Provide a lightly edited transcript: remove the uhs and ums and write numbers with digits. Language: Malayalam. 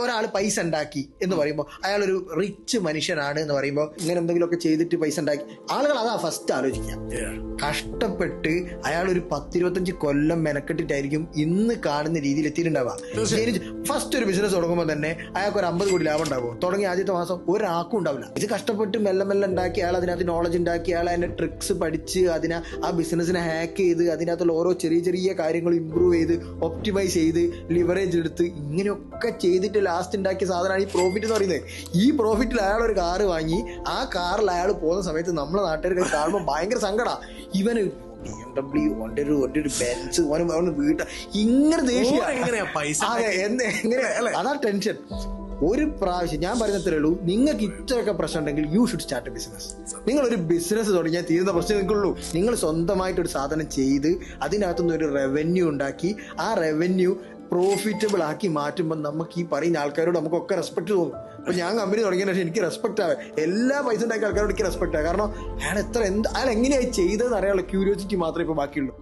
ഒരാൾ പൈസ ഉണ്ടാക്കി എന്ന് പറയുമ്പോൾ അയാളൊരു റിച്ച് മനുഷ്യനാണ് എന്ന് പറയുമ്പോൾ ഇങ്ങനെ എന്തെങ്കിലുമൊക്കെ ചെയ്തിട്ട് പൈസ ഉണ്ടാക്കി ആളുകൾ അതാ ഫസ്റ്റ് ആലോചിക്കാം. കഷ്ടപ്പെട്ട് അയാൾ ഒരു 10-25 കൊല്ലം മെനക്കെട്ടിട്ടായിരിക്കും ഇന്ന് കാണുന്ന രീതിയിൽ എത്തിയിട്ടുണ്ടാവുക. ഫസ്റ്റ് ഒരു ബിസിനസ് തുടങ്ങുമ്പോൾ തന്നെ അയാൾക്ക് ഒരു 50 കോടി ലാഭം ഉണ്ടാവും. തുടങ്ങി ആദ്യത്തെ മാസം ഒരാൾക്കും ഉണ്ടാവില്ല. ഇത് കഷ്ടപ്പെട്ട് മെല്ലെ മെല്ലെ ഉണ്ടാക്കി അയാൾ അതിനകത്ത് നോളജ് ഉണ്ടാക്കി അയാൾ അതിന്റെ ട്രിക്സ് പഠിച്ച് ആ ബിസിനസിനെ ഹാക്ക് ചെയ്ത് അതിനകത്തുള്ള ഓരോ ചെറിയ ചെറിയ കാര്യങ്ങൾ ഇമ്പ്രൂവ് ചെയ്ത് ഒപ്റ്റിമൈസ് ചെയ്ത് ലിവറേജ് എടുത്ത് ഇങ്ങനെയൊക്കെ ചെയ്തിട്ട് ലാസ്റ്റ് ഉണ്ടാക്കിയ സാധനമാണ് ഈ പ്രോഫിറ്റ് എന്ന് പറയുന്നത്. ഈ പ്രോഫിറ്റിൽ അയാൾ ഒരു കാറ് വാങ്ങി ആ കാറിൽ അയാൾ പോകുന്ന സമയത്ത് നമ്മളെ നാട്ടുകാർക്ക് കാണുമ്പോൾ ഭയങ്കര സങ്കടം. ഇവന് BMW ഒരു ബെൻസ് വീട്ട ഇങ്ങനെ ദേഷ്യം അതാ ടെൻഷൻ. ഒരു പ്രാവശ്യം ഞാൻ പറയുന്നത്രേ ഉള്ളൂ, നിങ്ങൾക്ക് ഇത്രയൊക്കെ പ്രശ്നം ഉണ്ടെങ്കിൽ you should start A business. നിങ്ങൾ ഒരു ബിസിനസ് തുടങ്ങിയാൽ തീരുന്ന പ്രശ്നം നിങ്ങൾക്കുള്ളൂ. നിങ്ങൾ സ്വന്തമായിട്ടൊരു സാധനം ചെയ്ത് അതിനകത്തുനിന്ന് ഒരു റവന്യൂ ഉണ്ടാക്കി ആ റവന്യൂ പ്രോഫിറ്റബിൾ ആക്കി മാറ്റുമ്പോൾ നമുക്ക് ഈ പറയുന്ന ആൾക്കാരോട് നമുക്കൊക്കെ റെസ്പെക്ട് തോന്നും. അപ്പൊ ഞാൻ കമ്പനി തുടങ്ങിയ ശേഷം എനിക്ക് റെസ്പെക്ട് ആവേ, എല്ലാ പൈസ ഉണ്ടാക്കിയ ആൾക്കാരോട് എനിക്ക് റെസ്പെക്ട് ആവും. കാരണം അയാൾ അയാൾ എങ്ങനെയായി ചെയ്തതെന്ന് അറിയാനുള്ള ക്യൂരിയോസിറ്റി മാത്രമേ ഇപ്പൊ ബാക്കിയുള്ളൂ.